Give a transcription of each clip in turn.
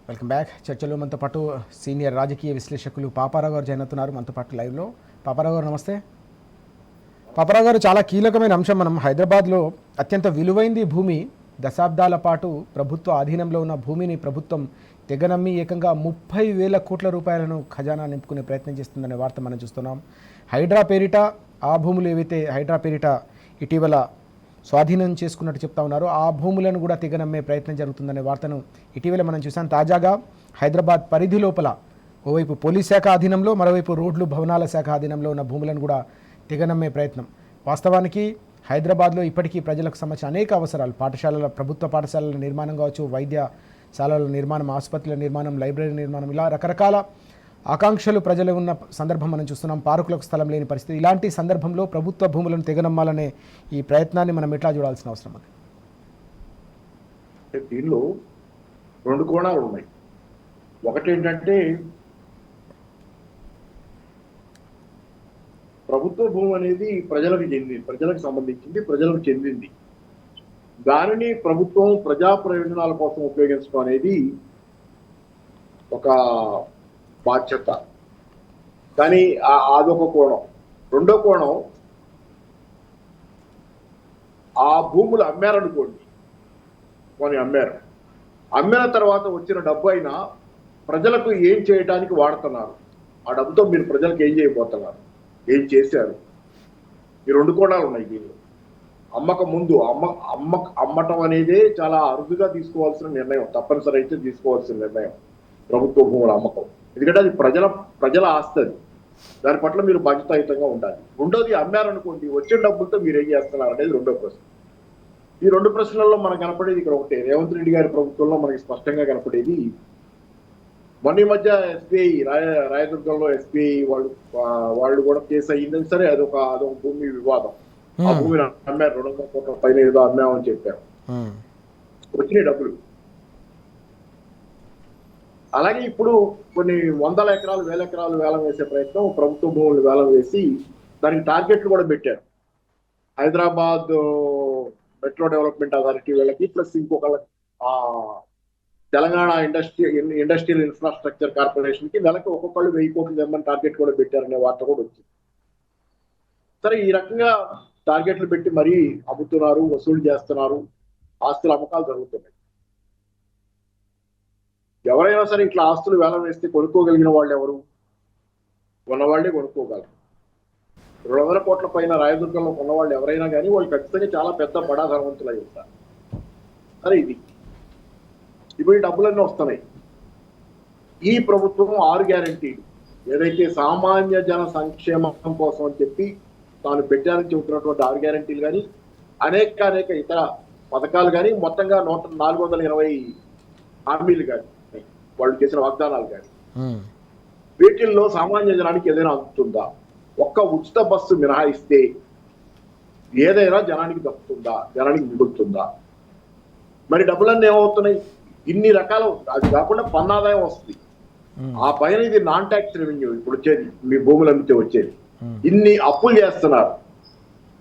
Welcome back. చర్చలో మనతో పాటు సీనియర్ రాజకీయ విశ్లేషకులు పాపారావు గారు జాయిన్ అవుతున్నారు మనతో పాటు లైవ్లో. పాపారావు గారు నమస్తే. పాపారావు గారు, చాలా కీలకమైన అంశం. మనం హైదరాబాద్లో అత్యంత విలువైంది భూమి, దశాబ్దాల పాటు ప్రభుత్వ ఆధీనంలో ఉన్న భూమిని ప్రభుత్వం తెగనమ్మి ఏకంగా 30,000 కోట్ల రూపాయలను ఖజానా నింపుకునే ప్రయత్నం చేస్తుందనే వార్త మనం చూస్తున్నాం. హైడ్రా పేరిట ఆ భూములు ఏవైతే హైడ్రా పేరిట ఇటీవల స్వాధీనం చేసుకున్నట్టు చెప్తా ఉన్నారు, ఆ భూములను కూడా తెగనమ్మే ప్రయత్నం జరుగుతుందనే వార్తను ఇటీవల మనం చూసాం. తాజాగా హైదరాబాద్ పరిధి లోపల ఓవైపు పోలీస్ శాఖ ఆధీనంలో, మరోవైపు రోడ్లు భవనాల శాఖ ఆధీనంలో ఉన్న భూములను కూడా తెగనమ్మే ప్రయత్నం. వాస్తవానికి హైదరాబాద్లో ఇప్పటికీ ప్రజలకు సంబంధించిన అనేక అవసరాలు, పాఠశాలల, ప్రభుత్వ పాఠశాలల నిర్మాణం కావచ్చు, వైద్యశాలల నిర్మాణం, ఆసుపత్రుల నిర్మాణం, లైబ్రరీ నిర్మాణం, ఇలా రకరకాల ఆకాంక్షలు ప్రజలు ఉన్న సందర్భం మనం చూస్తున్నాం. పార్కులకు స్థలం లేని పరిస్థితి. ఇలాంటి సందర్భంలో ప్రభుత్వ భూములను తెగనమ్మాలనే ఈ ప్రయత్నాన్ని మనం ఎట్లా చూడాల్సిన అవసరం ఉంది? దీనిలో రెండు కోణాలు ఉన్నాయి. ఒకటి ఏంటంటే, ప్రభుత్వ భూమి అనేది ప్రజలకు సంబంధించింది, ప్రజలకు చెందింది. దానిని ప్రభుత్వం ప్రజా ప్రయోజనాల కోసం ఉపయోగించడం అనేది ఒక బాధ్యత. కానీ అదొక కోణం. రెండో కోణం, ఆ భూములు అమ్మారనుకోండి, కొని అమ్మిన తర్వాత వచ్చిన డబ్బు అయినా ప్రజలకు ఏం చేయడానికి వాడుతున్నారు, ఆ డబ్బుతో మీరు ప్రజలకు ఏం చేయబోతున్నారు, ఏం చేశారు? ఈ రెండు కోణాలు ఉన్నాయి దీనిలో. అమ్మక ముందు అమ్మటం అనేది చాలా అరుదుగా తీసుకోవాల్సిన నిర్ణయం, తప్పనిసరి అయితే తీసుకోవాల్సిన నిర్ణయం ప్రభుత్వ భూముల అమ్మకం. ఎందుకంటే అది ప్రజల ఆస్తి. అది దాని పట్ల మీరు బాధ్యతాయుతంగా ఉండాలి. రెండోది, అమ్మారనుకోండి, వచ్చిన డబ్బులతో మీరు ఏం చేస్తున్నారు అనేది రెండో ప్రశ్న. ఈ రెండు ప్రశ్నల్లో మనకు కనపడేది ఇక్కడ ఒకటే. రేవంత్ రెడ్డి గారి ప్రభుత్వంలో మనకి స్పష్టంగా కనపడేది, మొన్న మధ్య ఎస్బీఐ రాయదుర్గంలో ఎస్బీఐ వాళ్ళు కూడా కేసు అయ్యిందని. సరే, అదొక భూమి వివాదం. ఆ భూమిని అమ్మారు, 200 కోట్ల పైన ఏదో అమ్మామని చెప్పారు. వచ్చినాయి డబ్బులు. అలాగే ఇప్పుడు కొన్ని 100 ఎకరాలు, 1000 ఎకరాలు వేలం వేసే ప్రయత్నం, ప్రభుత్వ భూములు వేలం వేసి దానికి టార్గెట్లు కూడా పెట్టారు. హైదరాబాద్ మెట్రో డెవలప్మెంట్ అథారిటీ వాళ్ళకి, ప్లస్ ఇంకొక తెలంగాణ ఇండస్ట్రియల్ ఇన్ఫ్రాస్ట్రక్చర్ కార్పొరేషన్ కి నెలకు ఒక్కొక్కళ్ళు 1000 కోట్లు తెమ్మని టార్గెట్ కూడా పెట్టారనే వార్త కూడా వచ్చింది. సరే, ఈ రకంగా టార్గెట్లు పెట్టి మరీ అమ్ముతున్నారు, వసూలు చేస్తున్నారు, ఆస్తుల అమ్మకాలు జరుగుతున్నాయి. ఎవరైనా సరే ఇట్లా ఆస్తులు వేలం వేస్తే కొనుక్కోగలిగిన వాళ్ళు ఎవరు? ఉన్నవాళ్లే కొనుక్కోగలరు. 200 కోట్ల పైన రాయదుర్గంలో ఉన్నవాళ్ళు ఎవరైనా కానీ వాళ్ళు ఖచ్చితంగా చాలా పెద్ద బడా ధనవంతులు అయి ఉంటారు. సరే, ఇది ఇప్పుడు ఈ డబ్బులన్నీ వస్తున్నాయి. ఈ ప్రభుత్వం 6 గ్యారంటీలు ఏదైతే సామాన్య జన సంక్షేమం కోసం అని చెప్పి తాను పెట్టారని చెబుతున్నటువంటి 6 గ్యారంటీలు కానీ, అనేక ఇతర పథకాలు కానీ, మొత్తంగా 420 హామీలు కానీ, వాళ్ళు చేసిన వాగ్దానాలు కానీ, వీటిల్లో సామాన్య జనానికి ఏదైనా అందుతుందా? ఒక్క ఉచిత బస్సు మినహాయిస్తే ఏదైనా జనానికి దక్కుతుందా? జనానికి మిగులుతుందా? మరి డబ్బులన్నీ ఏమవుతున్నాయి? ఇన్ని రకాల, అది కాకుండా పన్నాదాయం వస్తుంది. ఆ పైన ఇది నాన్ ట్యాక్స్ రెవెన్యూ ఇప్పుడు వచ్చేది, మీ భూములు అమ్మితే వచ్చేది. ఇన్ని అప్పులు చేస్తున్నారు,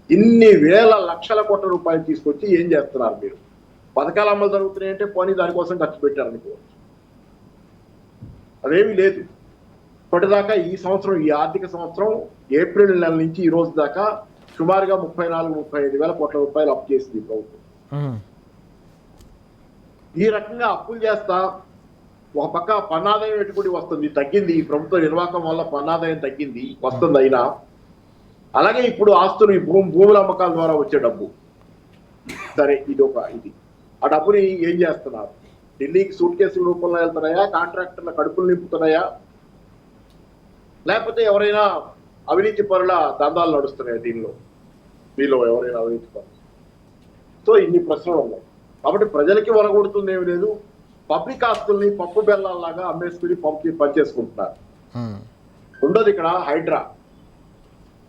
ఇన్ని వేల లక్షల కోట్ల రూపాయలు తీసుకొచ్చి ఏం చేస్తున్నారు మీరు? పథకాలు అమలు జరుగుతున్నాయంటే పోనీ దానికోసం ఖర్చు పెట్టారనుకోవచ్చు. అదేమీ లేదు. ఇప్పటిదాకా ఈ సంవత్సరం, ఈ ఆర్థిక సంవత్సరం ఏప్రిల్ నెల నుంచి ఈ రోజు దాకా సుమారుగా 34-35 వేల కోట్ల రూపాయలు అప్పు చేసింది ప్రభుత్వం. ఈ రకంగా అప్పులు చేస్తా ఒక పక్క పన్నాదాయం ఎటుకుడి వస్తుంది, తగ్గింది. ఈ ప్రభుత్వ నిర్వాహకం వల్ల పన్నాదాయం తగ్గింది, వస్తుంది. అయినా అలాగే ఇప్పుడు ఆస్తులు, భూముల అమ్మకాల ద్వారా వచ్చే డబ్బు, సరే ఇది ఆ డబ్బుని ఏం చేస్తున్నారు? ఢిల్లీకి సూట్ కేసుల రూపంలో వెళ్తున్నాయా? కాంట్రాక్టర్ల కడుపులు నింపుతున్నాయా? లేకపోతే ఎవరైనా అవినీతి పరుల దందాలు నడుస్తున్నాయా మీలో ఎవరైనా అవినీతి పరులు? సో ఇన్ని ప్రశ్నలు ఉన్నాయి. కాబట్టి ప్రజలకి వనగొడుతుంది ఏమి లేదు. పబ్లిక్ ఆస్తుల్ని పప్పు బెల్లాల్లాగా అమ్మేసుకుని పనిచేసుకుంటున్నారు. రెండోది, ఇక్కడ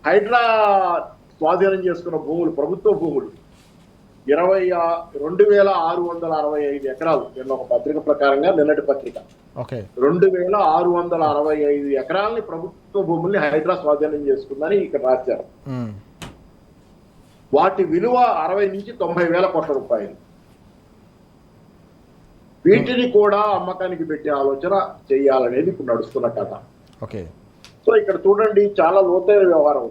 హైడ్రా స్వాధీనం చేసుకున్న భూములు, ప్రభుత్వ భూములు 22,665 ఎకరాలు. నిన్న ఒక పత్రిక ప్రకారంగా, నిన్నటి పత్రిక, 2,665 ఎకరాలని ప్రభుత్వ భూముల్ని హైడ్రా స్వాధీనం చేసుకుందని ఇక్కడ రాశారు. వాటి విలువ 60 నుంచి 90 వేల కోట్ల రూపాయలు. వీటిని కూడా అమ్మకానికి పెట్టే ఆలోచన చేయాలనేది ఇప్పుడు నడుస్తున్న కథ. ఓకే. సో ఇక్కడ చూడండి, చాలా లోతైన వ్యవహారం.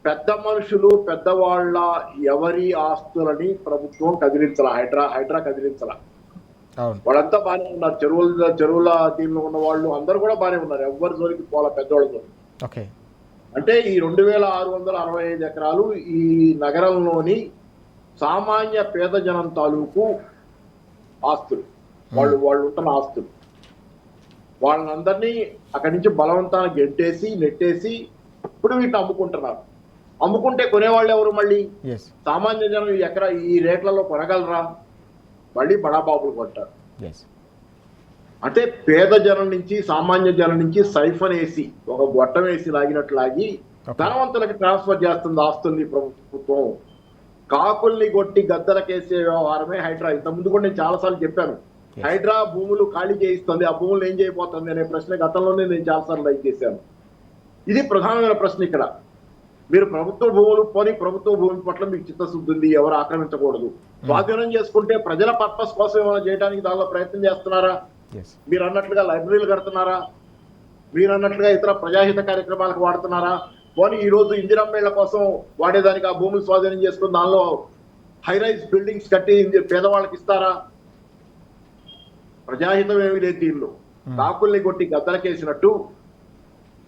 పెద్ద మనుషులు పెద్దవాళ్ళ ఎవరి ఆస్తులని ప్రభుత్వం కదిలించాల, హైడ్రా కదిలించాల. అవును. వాళ్ళంతా బాగానే ఉన్నారు, చెరువుల దీనిలో ఉన్న వాళ్ళు అందరూ కూడా బాగానే ఉన్నారు, ఎవరి జోలికి పోల పెద్దవాళ్ళ జోలికి. ఓకే. అంటే ఈ 2665 ఎకరాలు ఈ నగరంలోని సామాన్య పేద జనం తాలూకు ఆస్తులు, వాళ్ళు ఉంటున్న ఆస్తులు. వాళ్ళందరినీ అక్కడి నుంచి బలవంతాన్ని నెట్టేసి ఇప్పుడు వీటిని అమ్ముకుంటున్నారు. అమ్ముకుంటే కొనేవాళ్ళు ఎవరు? మళ్ళీ సామాన్య జనం ఈ రేట్లలో కొనగలరా? మళ్ళీ బడాబాబులు కొంటారు. అంటే పేద జనం నుంచి, సామాన్య జనం నుంచి సైఫన్ వేసి, ఒక గొట్టం వేసి లాగినట్లు లాగి ధనవంతులకు ట్రాన్స్ఫర్ చేస్తుంది ఆస్తుల్ని ప్రభుత్వం. కాకుల్ని కొట్టి గద్దలకేసే వ్యవహారమే హైడ్రా. ఇంతకుముందు కూడా నేను చాలాసార్లు చెప్పాను, హైడ్రా భూములు ఖాళీ చేయిస్తుంది, ఆ భూములు ఏం చేయబోతుంది అనే ప్రశ్న గతంలోనే నేను చాలాసార్లు లైక్ చేశాను. ఇది ప్రధానమైన ప్రశ్న ఇక్కడ. మీరు ప్రభుత్వ భూములు ప్రభుత్వ భూమి పట్ల మీకు చిత్తశుద్ధి ఉంది, ఎవరు ఆక్రమించకూడదు. స్వాధీనం చేసుకుంటే ప్రజల పర్పస్ కోసం ఏమైనా చేయడానికి దానిలో ప్రయత్నం చేస్తున్నారా? మీరు అన్నట్లుగా లైబ్రరీలు కడుతున్నారా? మీరు అన్నట్లుగా ఇతర ప్రజాహిత కార్యక్రమాలకు వాడుతున్నారా? పోనీ ఈ రోజు ఇందిరమ్మేళ్ల కోసం వాడేదానికి ఆ భూములు స్వాధీనం చేసుకుని దానిలో హైరైజ్ బిల్డింగ్స్ కట్టి పేదవాళ్ళకి ఇస్తారా? ప్రజాహితం ఏమీ లేదు దీనిలో. కాకుల్ని కొట్టి గద్దలకేసినట్టు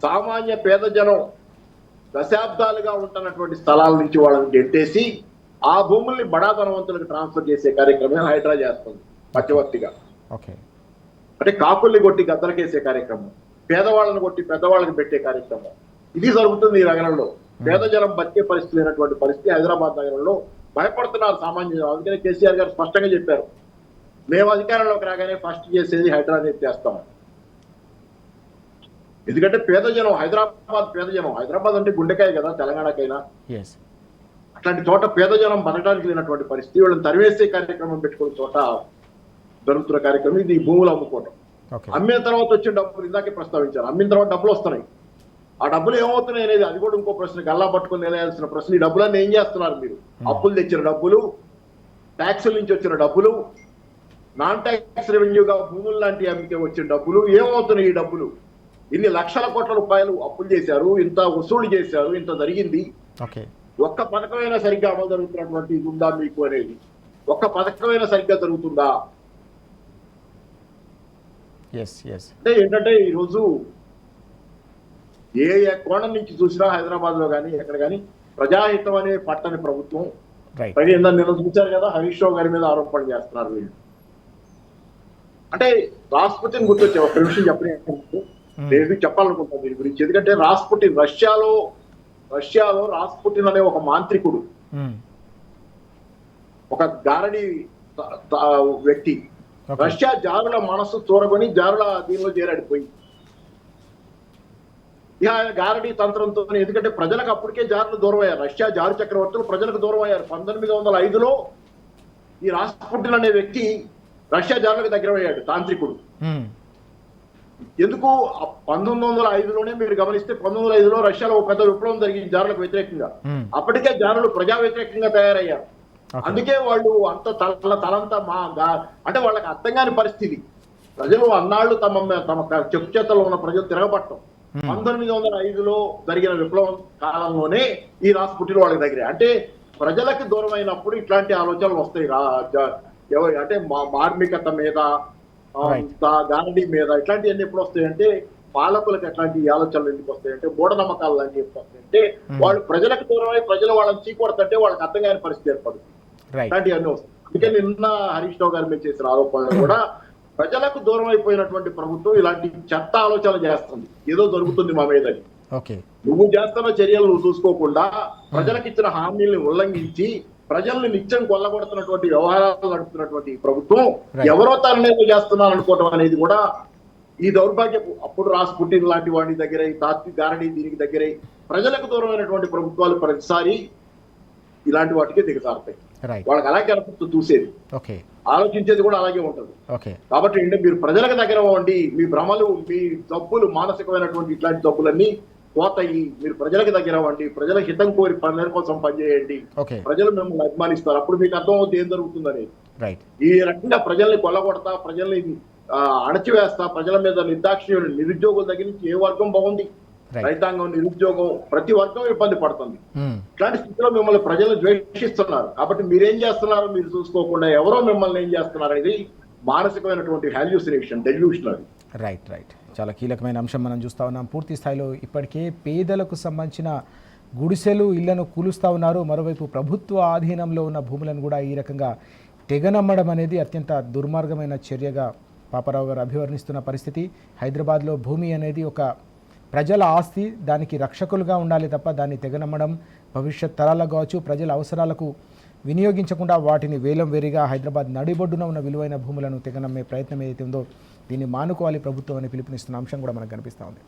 సామాన్య పేద జనం దశాబ్దాలుగా ఉంటున్నటువంటి స్థలాల నుంచి వాళ్ళని గెట్టేసి ఆ భూముల్ని బడా ధనవంతులకు ట్రాన్స్ఫర్ చేసే కార్యక్రమం హైడ్రా చేస్తుంది మధ్యవర్తిగా. అంటే కాకుల్ని కొట్టి గద్దలకేసే కార్యక్రమం, పేదవాళ్ళని కొట్టి పెద్దవాళ్ళకి పెట్టే కార్యక్రమం, ఇది జరుగుతుంది ఈ నగరంలో. పేద జనం బతికే పరిస్థితి లేనటువంటి పరిస్థితి హైదరాబాద్ నగరంలో. భయపడుతున్నారు సామాన్య జనం. అందుకనే కేసీఆర్ గారు స్పష్టంగా చెప్పారు, మేము అధికారంలోకి రాగానే ఫస్ట్ చేసేది హైడ్రాని చేస్తాం. ఎందుకంటే పేద జనం, హైదరాబాద్ అంటే గుండెకాయ కదా తెలంగాణకైనా. అట్లాంటి చోట పేద జనం బతకడానికి లేనటువంటి పరిస్థితి, వీళ్ళని తరివేసే కార్యక్రమం పెట్టుకున్న చోట జరుగుతున్న కార్యక్రమం ఇది భూములు అమ్ముకోవడం. అమ్మిన తర్వాత వచ్చిన డబ్బులు ఇందాకే ప్రస్తావించారు, అమ్మిన తర్వాత డబ్బులు వస్తున్నాయి. ఆ డబ్బులు ఏమవుతున్నాయి అనేది అది కూడా ఇంకో ప్రశ్న, గల్లా పట్టుకుని నిలయాల్సిన ప్రశ్న. ఈ డబ్బులన్నీ ఏం చేస్తున్నారు మీరు? అప్పులు తెచ్చిన డబ్బులు, ట్యాక్సుల నుంచి వచ్చిన డబ్బులు, నాన్ ట్యాక్స్ రెవెన్యూగా భూములు లాంటి అమ్మికే వచ్చిన డబ్బులు ఏమవుతున్నాయి? ఈ డబ్బులు ఇన్ని లక్షల కోట్ల రూపాయలు అప్పులు చేశారు, ఇంత వసూలు చేశారు, ఇంత జరిగింది. ఒక్క పథకమైనా సరిగ్గా అమలు జరుగుతున్నటువంటి ఇది ఉందా మీకు అనేది? ఒక్క పథకమైనా సరిగ్గా జరుగుతుందా? అంటే ఏంటంటే ఈరోజు ఏ కోణం నుంచి చూసినా హైదరాబాద్ లో కానీ ఎక్కడ కానీ ప్రజాహితం అనే పట్టని ప్రభుత్వం. నిన్న చూశారు కదా, హరీష్ రావు గారి మీద ఆరోపణలు చేస్తున్నారు వీళ్ళు. అంటే రాస్పుటిన్ గుర్తొచ్చే ఒక నిమిషం చెప్పాలనుకుంటాను దీని గురించి. ఎందుకంటే రష్యాలో రాస్పుటిన్ అనే ఒక మాంత్రికుడు, ఒక గారడి వ్యక్తి రష్యా జారుల మనసు చూరగొని జారుల దీనిలో చేరాడిపోయి ఇక గారడీ తంత్రంతో. ఎందుకంటే ప్రజలకు అప్పటికే జారులు దూరం అయ్యారు, రష్యా జారు చక్రవర్తులు ప్రజలకు దూరం అయ్యారు. 1905లో ఈ రాస్పుటిన్ అనే వ్యక్తి రష్యా జారులకు దగ్గర అయ్యాడు, తాంత్రికుడు. ఎందుకు? 1905లోనే మీరు గమనిస్తే 1905లో రష్యాలో ఒక పెద్ద విప్లవం జరిగింది జారులకు వ్యతిరేకంగా. అప్పటికే జారులు ప్రజా వ్యతిరేకంగా తయారయ్యారు. అందుకే వాళ్ళు అంత తలంతా అంటే వాళ్ళకి అర్థం కాని పరిస్థితి. ప్రజలు అన్నాళ్ళు తమ చెప్పు చేతల్లో ఉన్న ప్రజలు తిరగబట్టం. 1905లో జరిగిన విప్లవం కాలంలోనే ఈ రాస్పుటిన్ వాళ్ళకి దగ్గర. అంటే ప్రజలకు దూరం అయినప్పుడు ఇట్లాంటి ఆలోచనలు వస్తాయి. అంటే మార్మికత మీద, గారడీ మీద ఇట్లాంటివన్నీ ఎప్పుడు వస్తాయంటే, పాలకులకు ఎట్లాంటి ఆలోచనలు ఎందుకు వస్తాయంటే, మూఢనమ్మకాలు లాంటివి ఎప్పుడు వస్తాయంటే, వాళ్ళు ప్రజలకు దూరమై ప్రజలు వాళ్ళని చీకొడతంటే వాళ్ళకి అర్థం కాని పరిస్థితి ఏర్పడుతుంది. ఇట్లాంటివన్నీ వస్తాయి. అందుకే నిన్న హరీష్ రావు గారి మీద చేసిన ఆరోపణలు కూడా ప్రజలకు దూరం అయిపోయినటువంటి ప్రభుత్వం ఇలాంటి చెత్త ఆలోచన చేస్తుంది, ఏదో జరుగుతుంది మా మీద. నువ్వు చేస్తున్న చర్యలు నువ్వు చూసుకోకుండా ప్రజలకు ఇచ్చిన హామీల్ని ఉల్లంఘించి ప్రజల్ని నిత్యం కొల్లగొడుతున్నటువంటి వ్యవహారాలు నడుపుతున్నటువంటి ప్రభుత్వం ఎవరో తననేదో చేస్తున్నారు అనుకోవటం అనేది కూడా ఈ దౌర్భాగ్యపు. అప్పుడు రాస్పుటిన్ లాంటి వాడి దగ్గర, తాత్విక్ గారడీ దీనికి దగ్గరై ప్రజలకు దూరమైనటువంటి ప్రభుత్వాలు ప్రతిసారి ఇలాంటి వాటికే దిగజారుతాయి. వాళ్ళకి అలాగే అనిపిస్తుంది చూసేది, ఆలోచించేది కూడా అలాగే ఉంటుంది. కాబట్టి అంటే మీరు ప్రజలకు దగ్గర అవ్వండి, మీ భ్రమలు, మీ జబ్బులు, మానసికమైనటువంటి ఇట్లాంటి జబ్బులన్నీ పోతాయి. మీరు ప్రజలకు దగ్గర అవ్వండి, ప్రజల హితం కోరి ప్రజల కోసం పనిచేయండి, ప్రజలు మిమ్మల్ని అభిమానిస్తారు. అప్పుడు మీకు అర్థం అవుతుంది ఏం జరుగుతుందనేది. రైట్. ఈ రకంగా ప్రజల్ని కొల్లగొడతా, ప్రజల్ని అణచివేస్తా, ప్రజల మీద నిర్దాక్షిణ్యం, నిరుద్యోగుల దగ్గర నుంచి ఏ వర్గం బాగుంది, రైట్. రైతాంగం, నిరుద్యోగం, ప్రతి వర్గం ఇబ్బంది పడుతుంది. మ్మ్. ఇట్లాంటి స్థితిలో మిమ్మల్ని ప్రజలు ద్వేషిస్తున్నారు. కాబట్టి మీరేం చేస్తున్నారో మీరు చూసుకోకుండా ఎవరో మిమ్మల్ని ఏం చేస్తున్నారు అనేది మానసికమైనటువంటి హాల్యూసినేషన్, డెల్యూషన్ అది. రైట్ రైట్ చాలా కీలకమైన అంశం మనం చూస్తూ ఉన్నాం. పూర్తి స్థాయిలో ఇప్పటికే పేదలకు సంబంధించిన గుడిసెలు ఇళ్లను కూలుస్తూ ఉన్నారు. మరోవైపు ప్రభుత్వ ఆధీనంలో ఉన్న భూములను కూడా ఈ రకంగా తెగనమ్మడం అనేది అత్యంత దుర్మార్గమైన చర్యగా పాపారావు గారు అభివర్ణిస్తున్న పరిస్థితి. హైదరాబాద్లో భూమి అనేది ఒక ప్రజల ఆస్తి, దానికి రక్షకులుగా ఉండాలి తప్ప దాన్ని తెగనమ్మడం భవిష్యత్ తరాలకు కావచ్చు ప్రజల అవసరాలకు వినియోగించకుండా వాటిని వేలం వేరిగా హైదరాబాద్ నడిబొడ్డున ఉన్న విలువైన భూములను తెగనమ్మే ప్రయత్నం ఏదైతే ఉందో దీన్ని మానుకోవాలి ప్రభుత్వం అని పిలుపునిస్తున్న అంశం కూడా మనకు కనిపిస్తూ ఉంది.